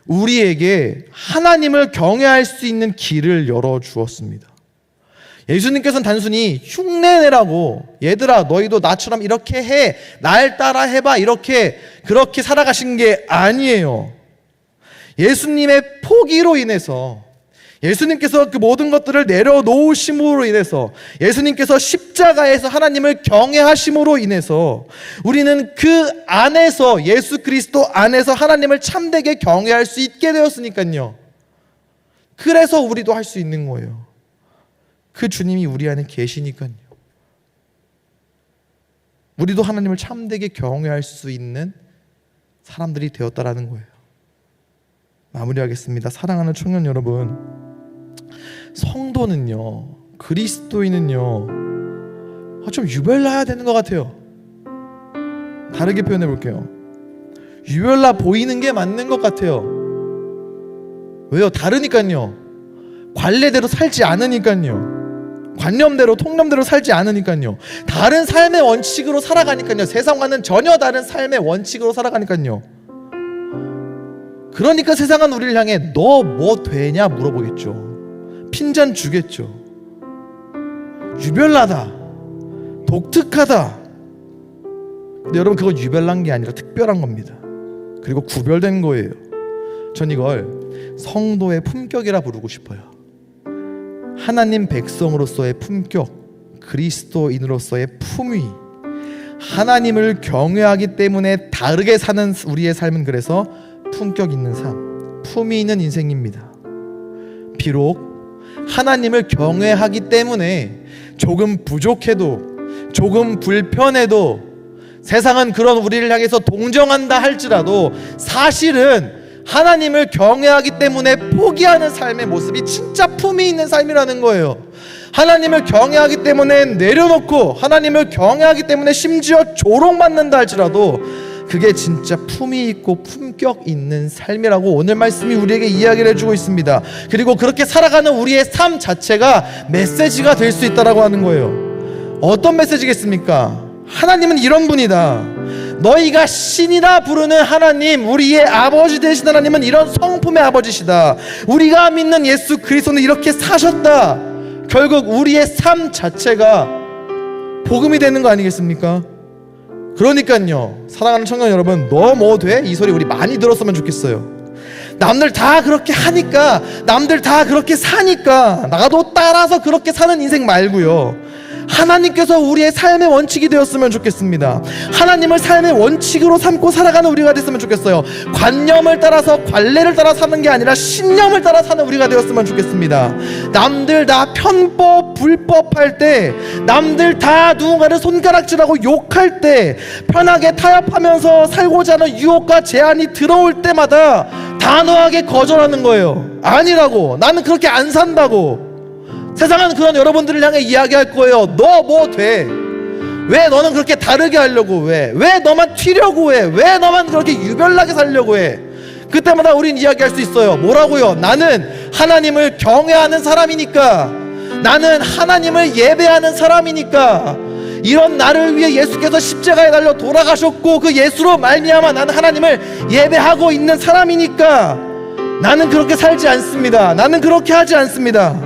우리에게 하나님을 경외할 수 있는 길을 열어주었습니다. 예수님께서는 단순히 흉내내라고, 얘들아 너희도 나처럼 이렇게 해, 날 따라 해봐, 그렇게 살아가신 게 아니에요. 예수님의 포기로 인해서, 예수님께서 그 모든 것들을 내려놓으심으로 인해서, 예수님께서 십자가에서 하나님을 경외하심으로 인해서 우리는 그 안에서, 예수 그리스도 안에서 하나님을 참되게 경외할 수 있게 되었으니까요. 그래서 우리도 할 수 있는 거예요. 그 주님이 우리 안에 계시니까요. 우리도 하나님을 참되게 경외할 수 있는 사람들이 되었다라는 거예요. 마무리하겠습니다. 사랑하는 청년 여러분, 성도는요, 그리스도인은요, 좀 유별나야 되는 것 같아요. 다르게 표현해 볼게요. 유별나 보이는 게 맞는 것 같아요. 왜요? 다르니까요. 관례대로 살지 않으니까요. 관념대로, 통념대로 살지 않으니까요. 다른 삶의 원칙으로 살아가니까요. 세상과는 전혀 다른 삶의 원칙으로 살아가니까요. 그러니까 세상은 우리를 향해 너 뭐 되냐 물어보겠죠. 핀잔 주겠죠. 유별나다, 독특하다. 근데 여러분, 그건 유별난 게 아니라 특별한 겁니다. 그리고 구별된 거예요. 전 이걸 성도의 품격이라 부르고 싶어요. 하나님 백성으로서의 품격, 그리스도인으로서의 품위, 하나님을 경외하기 때문에 다르게 사는 우리의 삶은 그래서 품격 있는 삶, 품위 있는 인생입니다. 비록 하나님을 경외하기 때문에 조금 부족해도, 조금 불편해도, 세상은 그런 우리를 향해서 동정한다 할지라도 사실은 하나님을 경외하기 때문에 포기하는 삶의 모습이 진짜 품위 있는 삶이라는 거예요. 하나님을 경외하기 때문에 내려놓고, 하나님을 경외하기 때문에 심지어 조롱받는다 할지라도 그게 진짜 품위 있고 품격 있는 삶이라고 오늘 말씀이 우리에게 이야기를 해주고 있습니다. 그리고 그렇게 살아가는 우리의 삶 자체가 메시지가 될 수 있다라고 하는 거예요. 어떤 메시지겠습니까? 하나님은 이런 분이다. 너희가 신이라 부르는 하나님, 우리의 아버지 되신 하나님은 이런 성품의 아버지시다. 우리가 믿는 예수 그리스도는 이렇게 사셨다. 결국 우리의 삶 자체가 복음이 되는 거 아니겠습니까? 그러니까요, 사랑하는 청년 여러분, 너 뭐 돼? 이 소리 우리 많이 들었으면 좋겠어요. 남들 다 그렇게 하니까, 남들 다 그렇게 사니까 나도 따라서 그렇게 사는 인생 말고요, 하나님께서 우리의 삶의 원칙이 되었으면 좋겠습니다. 하나님을 삶의 원칙으로 삼고 살아가는 우리가 됐으면 좋겠어요. 관념을 따라서, 관례를 따라 사는 게 아니라 신념을 따라 사는 우리가 되었으면 좋겠습니다. 남들 다 편법, 불법할 때, 남들 다 누군가를 손가락질하고 욕할 때, 편하게 타협하면서 살고자 하는 유혹과 제한이 들어올 때마다 단호하게 거절하는 거예요. 아니라고, 나는 그렇게 안 산다고. 세상은 그런 여러분들을 향해 이야기할 거예요. 너 뭐 돼? 왜 너는 그렇게 다르게 하려고 해? 왜 너만 튀려고 해? 왜 너만 그렇게 유별나게 살려고 해? 그때마다 우린 이야기할 수 있어요. 뭐라고요? 나는 하나님을 경외하는 사람이니까, 나는 하나님을 예배하는 사람이니까, 이런 나를 위해 예수께서 십자가에 달려 돌아가셨고 그 예수로 말미암아 나는 하나님을 예배하고 있는 사람이니까 나는 그렇게 살지 않습니다. 나는 그렇게 하지 않습니다.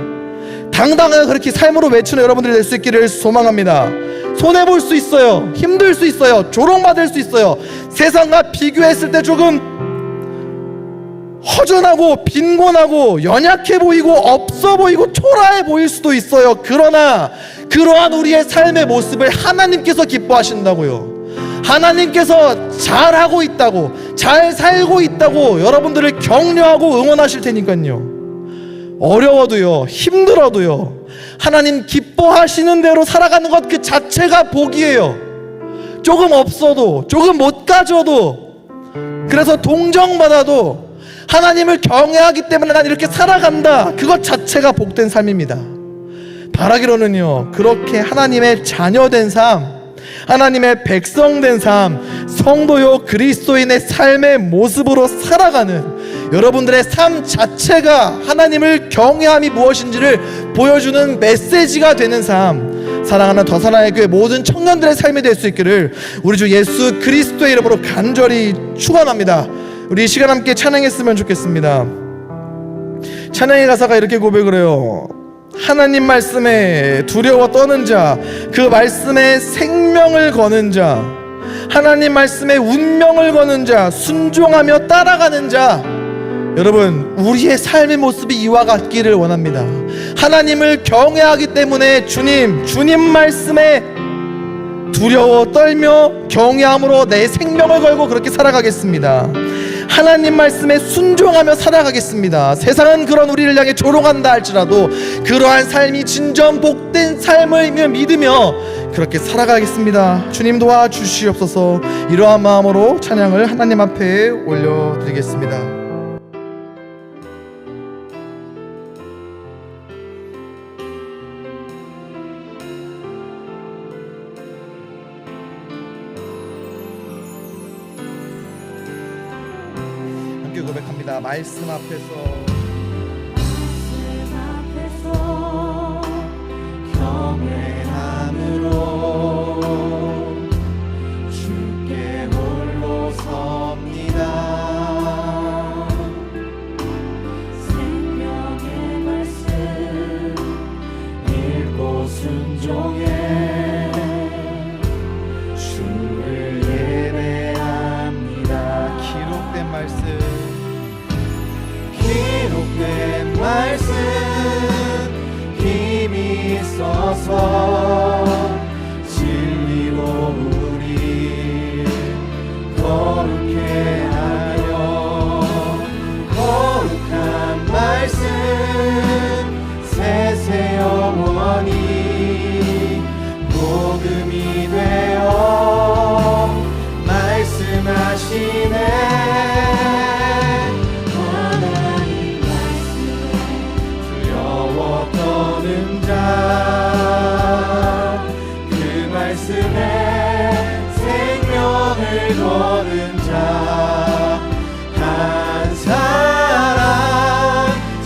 당당하게 그렇게 삶으로 외치는 여러분들이 될 수 있기를 소망합니다. 손해볼 수 있어요. 힘들 수 있어요. 조롱받을 수 있어요. 세상과 비교했을 때 조금 허전하고 빈곤하고 연약해 보이고 없어 보이고 초라해 보일 수도 있어요. 그러나 그러한 우리의 삶의 모습을 하나님께서 기뻐하신다고요. 하나님께서 잘하고 있다고, 잘 살고 있다고 여러분들을 격려하고 응원하실 테니까요. 어려워도요, 힘들어도요, 하나님 기뻐하시는 대로 살아가는 것 그 자체가 복이에요. 조금 없어도, 조금 못 가져도, 그래서 동정받아도 하나님을 경외하기 때문에 난 이렇게 살아간다, 그것 자체가 복된 삶입니다. 바라기로는요, 그렇게 하나님의 자녀된 삶, 하나님의 백성된 삶, 성도요 그리스도인의 삶의 모습으로 살아가는 여러분들의 삶 자체가 하나님을 경외함이 무엇인지를 보여주는 메시지가 되는 삶, 사랑하는 더 사랑의 교회 모든 청년들의 삶이 될 수 있기를 우리 주 예수 그리스도의 이름으로 간절히 축원합니다. 우리 이 시간 함께 찬양했으면 좋겠습니다. 찬양의 가사가 이렇게 고백을 해요. 하나님 말씀에 두려워 떠는 자, 그 말씀에 생명을 거는 자, 하나님 말씀에 운명을 거는 자, 순종하며 따라가는 자, 여러분, 우리의 삶의 모습이 이와 같기를 원합니다. 하나님을 경외하기 때문에 주님 말씀에 두려워 떨며 경외함으로 내 생명을 걸고 그렇게 살아가겠습니다. 하나님 말씀에 순종하며 살아가겠습니다. 세상은 그런 우리를 향해 조롱한다 할지라도 그러한 삶이 진정 복된 삶을 믿으며 그렇게 살아가겠습니다. 주님 도와주시옵소서. 이러한 마음으로 찬양을 하나님 앞에 올려드리겠습니다. 함께 고백합니다. 말씀 앞에서 경외함으로 주께 홀로 섭니다. 생명의 말씀 읽고 순종해 주를 예배합니다. 기록된 말씀 힘이 있어서 진리로 우리 거룩해 하여 거룩한 말씀 세세 영원히 복음이 되어 말씀하시네. 그 말씀에 생명을 거는 자 한 사람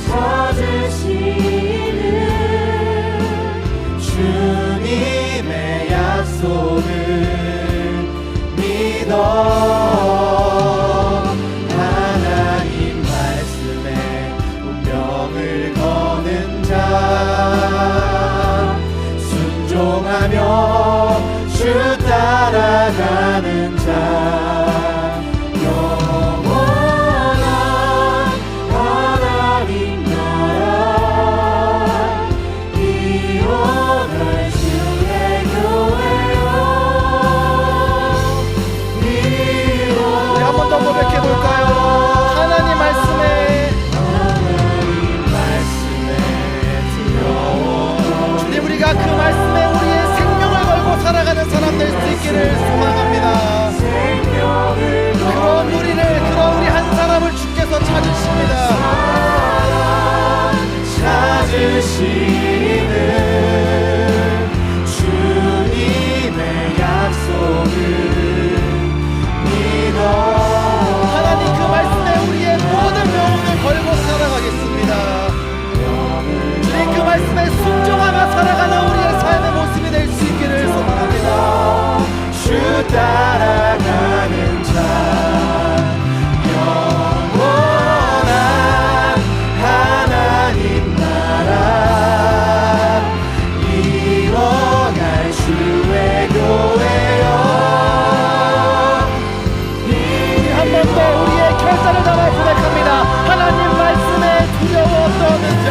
찾으시는 주님의 약속을 믿어 하나님 말씀에 운명을 거는 자 순종하며 주 따라가는 자 영원한 하나님 나라 이뤄갈 주의 교회요. 우리 한 번 더 고백해 볼까요? 하나님 말씀에 주님, 우리가 그 말씀에 우리의 생명을 걸고 살아가는 사람 될 수 있기를 소망합니다. 그런 우리 한 사람을 주께서 찾으십니다. 찾으시는 주님의 약속을 믿어 하나님 그 말씀에 우리의 모든 영혼을 걸고 살아가겠습니다. 주님 그 말씀에 순종하며 살아가는 우리의 삶의 모습이 될 수 있기를 소망합니다. 주 따라가는 자 영원한 하나님 나라 이뤄갈 주의 교회요. 우리 한 번 더 우리의 결단을 담아 고백합니다. 하나님 말씀에 두려워 떠는 자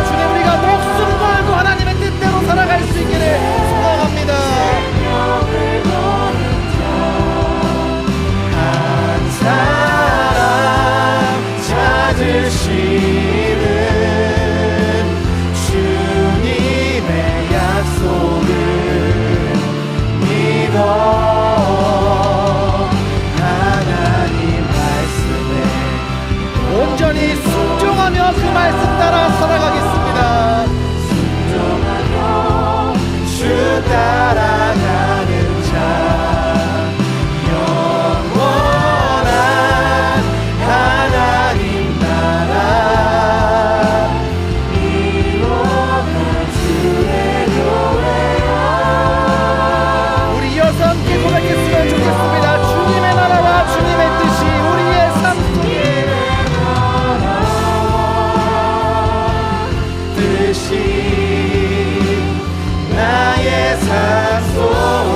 주님, 우리가 목숨 걸고 하나님의 뜻대로 살아갈 수 있기를 소망합니다. 한 사람 찾으시는 주님의 약속을 믿어 하나님 말씀에 온전히 순종하며 그 말씀 따라 살아가겠습니다. 순종하며 주 따라가는 자 영원한 하나님 나라 이뤄갈 주의 교회요. 우리 이어서 함께 고백했으면 좋겠습니다. 주님의 나라와 주님의 뜻이 우리의 삶 속에 뜻이 나의 삶 속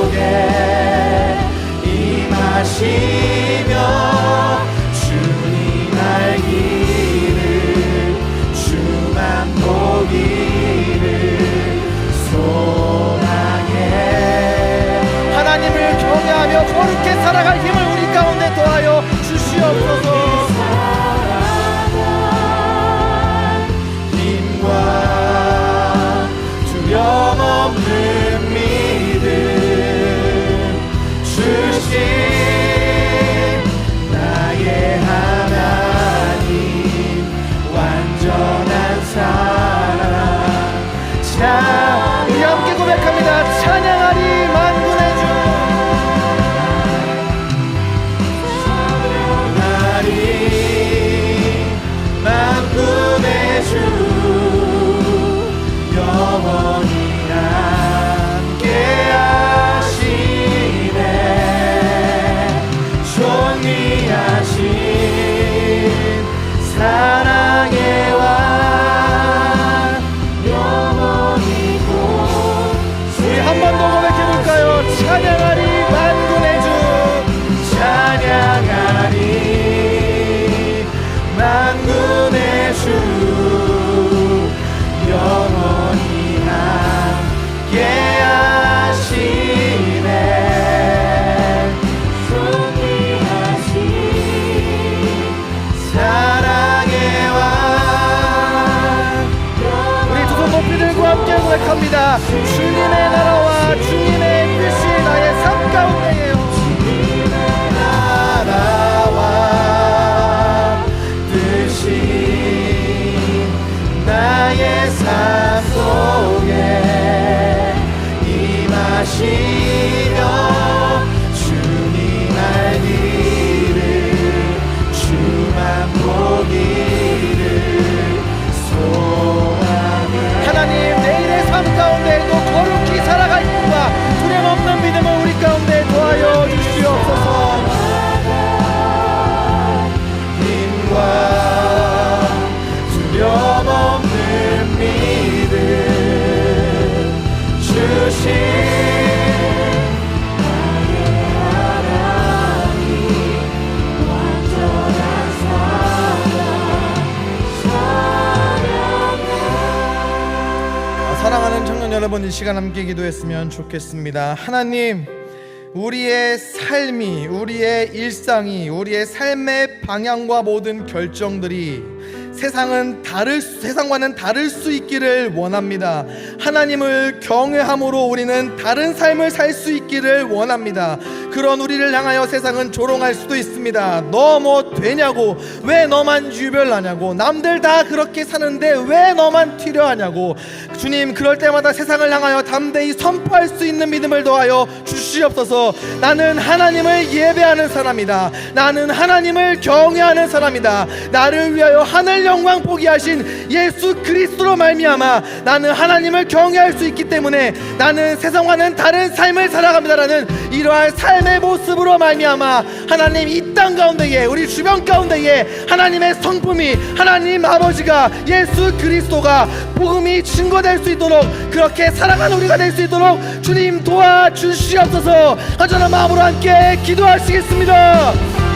아닙니다. 주님의 나라와 주님의 뜻이 나의 삶 가운데에요. 나라와 뜻이 나의 삶 속에 임하시며 주님 알기를 주만 보기를 소원해. 하나님, 내일의 삶 가운데에도 거룩히 살아갈 힘과 두려움 없는 믿음을 우리 가운데 더하여 주시옵소서. 힘과 두려움 없는 믿음 주신 나의 하나님 완전한 사랑하는 청년 여러분, 이 시간 함께 기도했으면 좋겠습니다. 하나님, 우리의 삶이, 우리의 일상이, 우리의 삶의 방향과 모든 결정들이 세상과는 다를 수 있기를 원합니다. 하나님을 경외함으로 우리는 다른 삶을 살 수 있기를 원합니다. 그런 우리를 향하여 세상은 조롱할 수도 있습니다. 너 뭐 되냐고, 왜 너만 유별나냐고, 남들 다 그렇게 사는데 왜 너만 튀려 하냐고. 주님, 그럴 때마다 세상을 향하여 담대히 선포할 수 있는 믿음을 더하여 주시옵소서. 나는 하나님을 예배하는 사람이다. 나는 하나님을 경외하는 사람이다. 나를 위하여 하늘 영광 포기하신 예수 그리스도로 말미암아 나는 하나님을 경외할 수 있기 때문에 나는 세상과는 다른 삶을 살아갑니다라는 이러한 삶의 모습으로 말미암아 하나님, 이 땅 가운데에, 우리 주변 가운데에 하나님의 성품이, 하나님 아버지가, 예수 그리스도가, 복음이 증거될 수 있도록, 그렇게 살아가는 우리가 될 수 있도록 주님 도와주시옵소서. 한전한 마음으로 함께 기도하시겠습니다.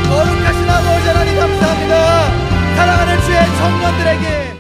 거룩하신 아버지 하나님, 감사합니다. 사랑하는 주의 청년들에게